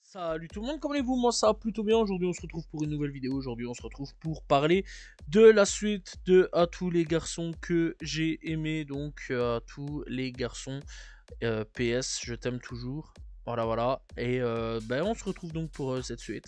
Salut tout le monde, comment allez-vous? Moi ça va plutôt bien. Aujourd'hui on se retrouve pour une nouvelle vidéo. Aujourd'hui on se retrouve pour parler de la suite de À tous les garçons que j'ai aimé. Donc à tous les garçons, PS je t'aime toujours. Voilà voilà. Et ben, on se retrouve donc pour cette suite,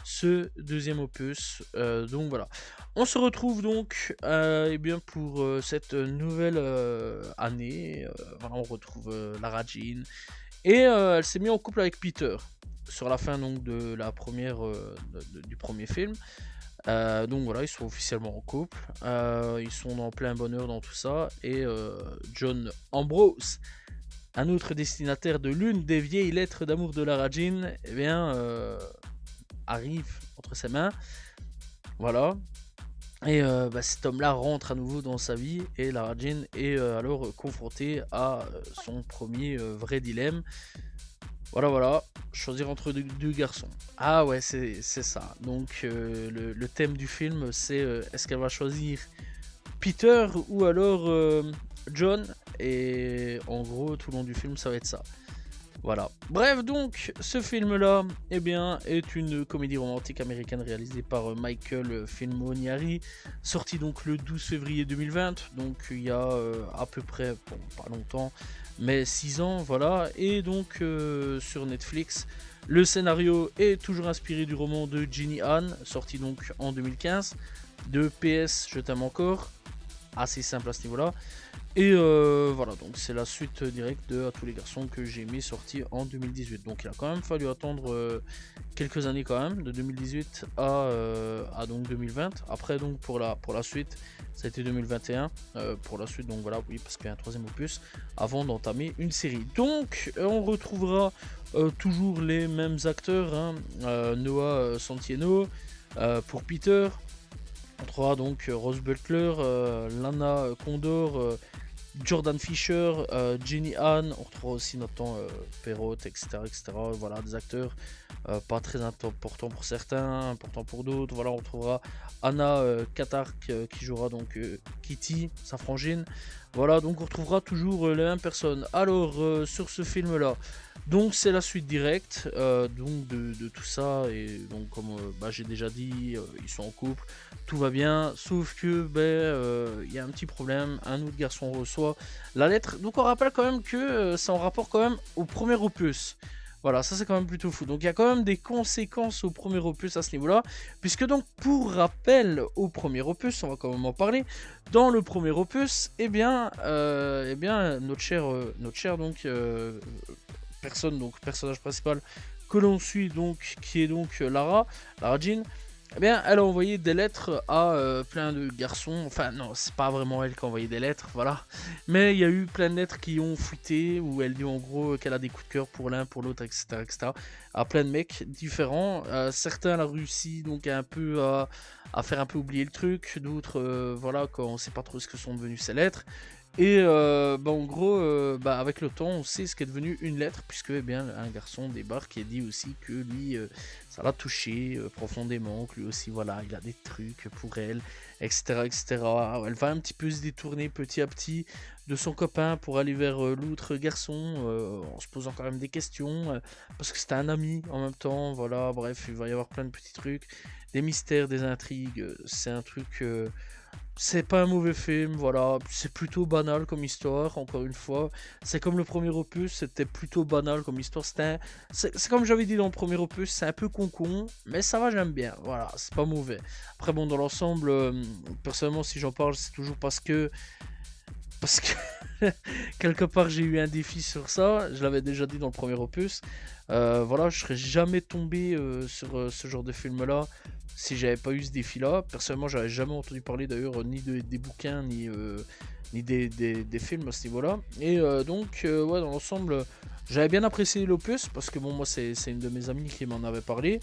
ce deuxième opus. Donc voilà. On se retrouve donc eh bien pour cette nouvelle année. Voilà, on retrouve Lara Jean. Et elle s'est mise en couple avec Peter sur la fin donc de la première du premier film. Donc voilà, ils sont officiellement en couple. Ils sont en plein bonheur dans tout ça. Et John Ambrose, un autre destinataire de l'une des vieilles lettres d'amour de Lara Jean, eh bien, arrive entre ses mains. Voilà. Et bah, cet homme-là rentre à nouveau dans sa vie et Lara Jean est alors confrontée à son premier vrai dilemme. Voilà, voilà, choisir entre deux garçons. Ah ouais, c'est ça. Donc le thème du film, c'est est-ce qu'elle va choisir Peter ou alors John? Et en gros, tout le long du film, ça va être ça. Voilà. Bref, donc, ce film-là, eh bien, est une comédie romantique américaine réalisée par Michael Filmoniari, sorti donc le 12 février 2020, donc il y a à peu près, bon, pas longtemps, mais 6 ans, voilà, et donc sur Netflix. Le scénario est toujours inspiré du roman de Ginny Han, sorti donc en 2015, de PS Je t'aime encore, assez simple à ce niveau-là. Et voilà, donc c'est la suite directe de À tous les garçons que j'ai mis, sorti en 2018. Donc il a quand même fallu attendre quelques années quand même, de 2018 à donc 2020. Après donc pour la suite, ça a été 2021. Pour la suite, donc voilà, oui, parce qu'il y a un troisième opus, avant d'entamer une série. Donc on retrouvera toujours les mêmes acteurs, hein, Noah Centineo pour Peter. On trouvera donc Rose Butler, Lana Condor, Jordan Fisher, Jenny Han, on retrouvera aussi Nathan Perrot, etc., etc. Voilà, des acteurs pas très importants pour certains, importants pour d'autres. Voilà, on retrouvera Anna Katark qui jouera donc Kitty, sa frangine. Voilà, donc on retrouvera toujours les mêmes personnes. Alors, sur ce film-là, donc c'est la suite directe donc de tout ça. Et donc, comme bah, j'ai déjà dit, ils sont en couple, tout va bien, sauf que ben y a un petit problème. Un autre garçon reçoit la lettre. Donc on rappelle quand même que c'est en rapport quand même au premier opus. Voilà, ça c'est quand même plutôt fou. Donc il y a quand même des conséquences au premier opus à ce niveau-là. Puisque donc pour rappel au premier opus, on va quand même en parler. Dans le premier opus, eh bien notre cher donc personne, donc personnage principal que l'on suit, donc qui est donc Lara Jean. Eh bien, elle a envoyé des lettres à plein de garçons. Enfin, non, c'est pas vraiment elle qui a envoyé des lettres, voilà. Mais il y a eu plein de lettres qui ont fuité, où elle dit en gros qu'elle a des coups de cœur pour l'un, pour l'autre, etc., etc. À plein de mecs différents. Certains, elle a réussi donc à faire un peu oublier le truc. D'autres, voilà, quand on sait pas trop ce que sont devenues ces lettres. Et bah, en gros, bah, avec le temps, on sait ce qu'est devenu une lettre, puisque eh bien, un garçon débarque et dit aussi que lui, ça l'a touché profondément, que lui aussi, voilà, il a des trucs pour elle, etc., etc. Elle va un petit peu se détourner petit à petit de son copain pour aller vers l'autre garçon, en se posant quand même des questions, parce que c'était un ami en même temps, voilà, bref, il va y avoir plein de petits trucs, des mystères, des intrigues, c'est un truc... c'est pas un mauvais film, voilà, c'est plutôt banal comme histoire, encore une fois. C'est comme le premier opus, c'était plutôt banal comme histoire. C'est comme j'avais dit dans le premier opus, c'est un peu con, mais ça va, j'aime bien, voilà, c'est pas mauvais. Après, bon, dans l'ensemble, personnellement, si j'en parle, c'est toujours parce que quelque part j'ai eu un défi sur ça, je l'avais déjà dit dans le premier opus. Voilà, je serais jamais tombé sur ce genre de film là si j'avais pas eu ce défi là. Personnellement, j'avais jamais entendu parler d'ailleurs ni des bouquins ni des films à ce niveau là. Et donc, ouais, dans l'ensemble, j'avais bien apprécié l'opus parce que bon, moi, c'est une de mes amies qui m'en avait parlé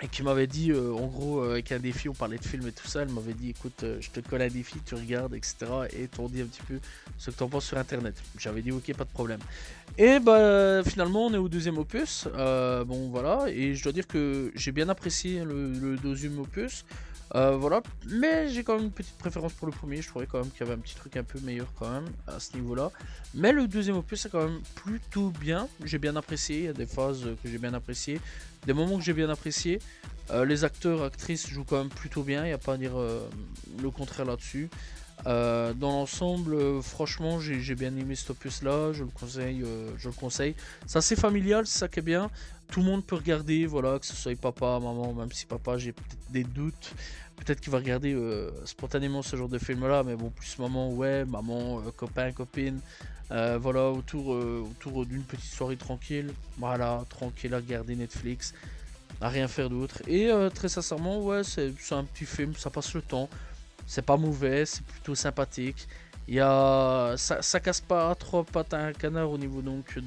et qui m'avait dit, en gros, avec un défi, on parlait de films et tout ça, elle m'avait dit, écoute, je te colle un défi, tu regardes, etc. Et t'en dis un petit peu ce que t'en penses sur internet. J'avais dit, ok, pas de problème. Et bah, finalement, on est au deuxième opus. Bon, voilà, et je dois dire que j'ai bien apprécié le deuxième opus. Voilà, mais j'ai quand même une petite préférence pour le premier, je trouvais quand même qu'il y avait un petit truc un peu meilleur quand même à ce niveau-là. Mais le deuxième opus c'est quand même plutôt bien, j'ai bien apprécié, il y a des phases que j'ai bien appréciées, des moments que j'ai bien appréciés. Les acteurs, actrices jouent quand même plutôt bien, il n'y a pas à dire le contraire là-dessus. Dans l'ensemble, franchement, j'ai bien aimé cet opus-là, je le conseille, je le conseille. C'est assez familial, c'est ça qui est bien. Tout le monde peut regarder, voilà, que ce soit papa, maman, même si papa, j'ai peut-être des doutes. Peut-être qu'il va regarder spontanément ce genre de film-là, mais bon, plus maman, ouais, maman, copain, copine. Voilà, autour d'une petite soirée tranquille. Voilà, tranquille à regarder Netflix, à rien faire d'autre. Et très sincèrement, ouais, c'est un petit film, ça passe le temps. C'est pas mauvais, c'est plutôt sympathique. Ça casse pas trois pattes à un canard au niveau donc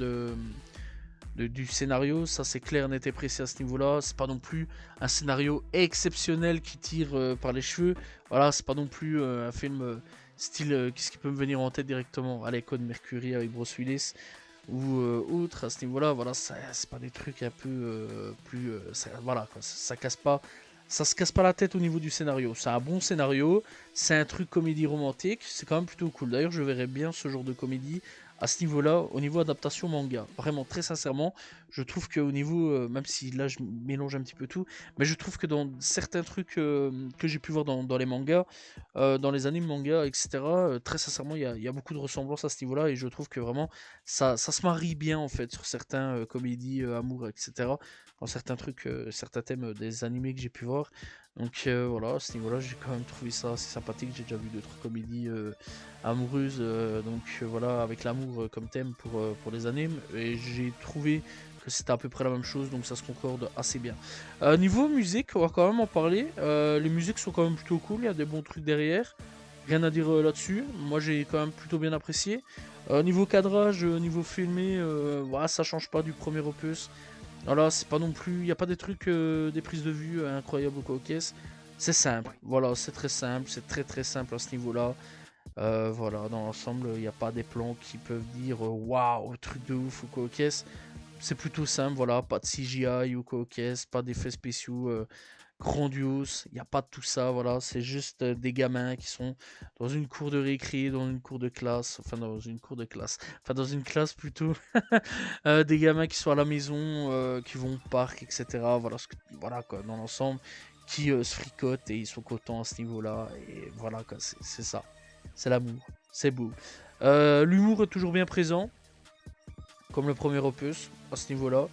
du scénario, ça c'est clair, net et précis à ce niveau-là. C'est pas non plus un scénario exceptionnel qui tire par les cheveux. Voilà, c'est pas non plus un film style qu'est-ce qui peut me venir en tête directement. Allez, Code Mercury avec Bruce Willis ou autre à ce niveau-là. Voilà, c'est pas des trucs un peu plus. Voilà, quoi, ça casse pas. Ça se casse pas la tête au niveau du scénario. C'est un bon scénario, c'est un truc comédie romantique, c'est quand même plutôt cool. D'ailleurs, je verrais bien ce genre de comédie à ce niveau-là, au niveau adaptation manga. Vraiment, très sincèrement, je trouve qu'au niveau, même si là je mélange un petit peu tout, mais je trouve que dans certains trucs que j'ai pu voir dans les mangas, dans les animes mangas, etc., très sincèrement, il y a beaucoup de ressemblances à ce niveau-là et je trouve que vraiment ça se marie bien en fait sur certains comédies, amour, etc. Dans certains trucs, certains thèmes des animés que j'ai pu voir. Donc voilà, à ce niveau-là, j'ai quand même trouvé ça assez sympathique. J'ai déjà vu d'autres comédies amoureuses, voilà, avec l'amour comme thème pour les animes. Et j'ai trouvé que c'était à peu près la même chose, donc ça se concorde assez bien. Niveau musique, on va quand même en parler. Les musiques sont quand même plutôt cool, il y a des bons trucs derrière. Rien à dire là-dessus. Moi, j'ai quand même plutôt bien apprécié. Niveau cadrage, niveau filmé, voilà, ça change pas du premier opus. Voilà, c'est pas non plus. Il n'y a pas des trucs, des prises de vue incroyables ou quoi, ok. C'est simple. Voilà, c'est très simple. C'est très très simple à ce niveau-là. Voilà, dans l'ensemble, il n'y a pas des plans qui peuvent dire waouh, truc de ouf ou quoi, ok. C'est plutôt simple. Voilà, pas de CGI ou quoi, ok. Pas d'effets spéciaux grandiose, il n'y a pas de tout ça, voilà, c'est juste des gamins qui sont dans une cour de récré, dans une cour de classe, enfin dans une cour de classe, enfin dans une classe plutôt, des gamins qui sont à la maison, qui vont au parc, etc. Voilà, voilà quoi, dans l'ensemble, qui se fricotent et ils sont contents à ce niveau-là, et voilà quoi, c'est ça, c'est l'amour, c'est beau. L'humour est toujours bien présent, comme le premier opus, à ce niveau-là.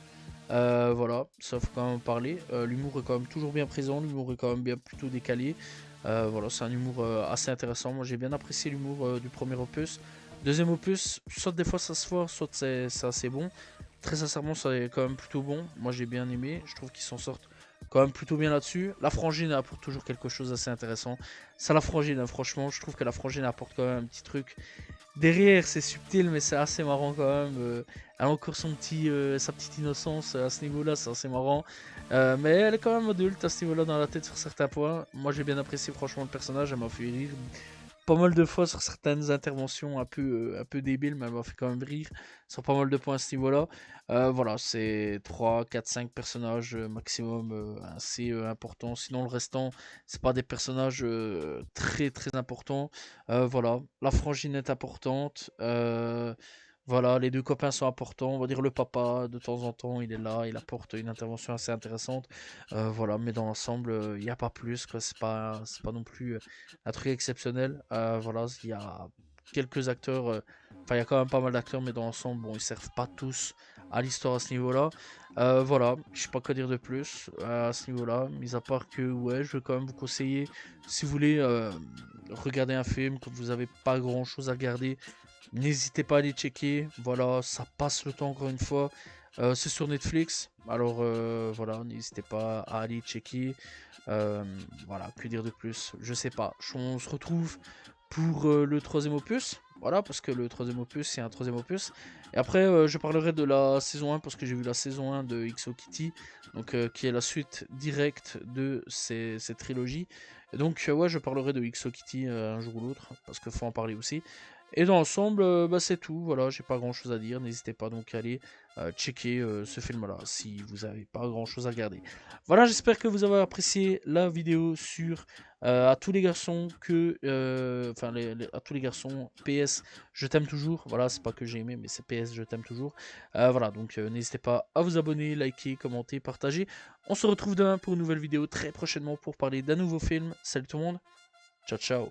Voilà, ça faut quand même en parler. L'humour est quand même toujours bien présent, l'humour est quand même bien plutôt décalé. Voilà, c'est un humour assez intéressant. Moi j'ai bien apprécié l'humour du premier opus. Deuxième opus, soit des fois ça se voit, soit c'est assez bon. Très sincèrement, ça est quand même plutôt bon. Moi j'ai bien aimé, je trouve qu'ils s'en sortent quand même plutôt bien là-dessus. La frangine apporte toujours quelque chose d'assez intéressant. Ça, la frangine, hein, franchement, je trouve que la frangine apporte quand même un petit truc. Derrière, c'est subtil, mais c'est assez marrant quand même. Elle a encore sa petite innocence à ce niveau-là, c'est assez marrant. Mais elle est quand même adulte à ce niveau-là dans la tête sur certains points. Moi, j'ai bien apprécié franchement le personnage, elle m'a fait rire pas mal de fois sur certaines interventions un peu débiles, mais elle m'a fait quand même rire sur pas mal de points à ce niveau-là. Voilà, c'est 3 4 5 personnages maximum assez importants. Sinon, le restant, c'est pas des personnages très très importants. Voilà, la frangine est importante. Voilà, les deux copains sont importants. On va dire le papa, de temps en temps, il est là, il apporte une intervention assez intéressante. Voilà, mais dans l'ensemble, il n'y a pas plus, quoi. C'est pas non plus un truc exceptionnel. Voilà, il y a quelques acteurs, enfin, il y a quand même pas mal d'acteurs, mais dans l'ensemble, bon, ils servent pas tous à l'histoire à ce niveau-là. Voilà, je sais pas quoi dire de plus à ce niveau-là, mis à part que, ouais, je vais quand même vous conseiller, si vous voulez regarder un film, que vous avez pas grand-chose à regarder. N'hésitez pas à aller checker, voilà, ça passe le temps encore une fois. C'est sur Netflix, alors voilà, n'hésitez pas à aller checker. Voilà, que dire de plus, je sais pas. On se retrouve pour le troisième opus, voilà, parce que le troisième opus c'est un troisième opus. Et après, je parlerai de la saison 1 parce que j'ai vu la saison 1 de XO Kitty, donc qui est la suite directe de cette trilogie. Et donc, ouais, je parlerai de XO Kitty un jour ou l'autre parce qu'il faut en parler aussi. Et dans l'ensemble, bah, c'est tout. Voilà, j'ai pas grand chose à dire. N'hésitez pas donc à aller checker ce film-là si vous n'avez pas grand chose à regarder. Voilà, j'espère que vous avez apprécié la vidéo sur à tous les garçons que. Enfin, à tous les garçons, PS, je t'aime toujours. Voilà, c'est pas que j'ai aimé, mais c'est PS, je t'aime toujours. Voilà, donc n'hésitez pas à vous abonner, liker, commenter, partager. On se retrouve demain pour une nouvelle vidéo très prochainement pour parler d'un nouveau film. Salut tout le monde, ciao ciao.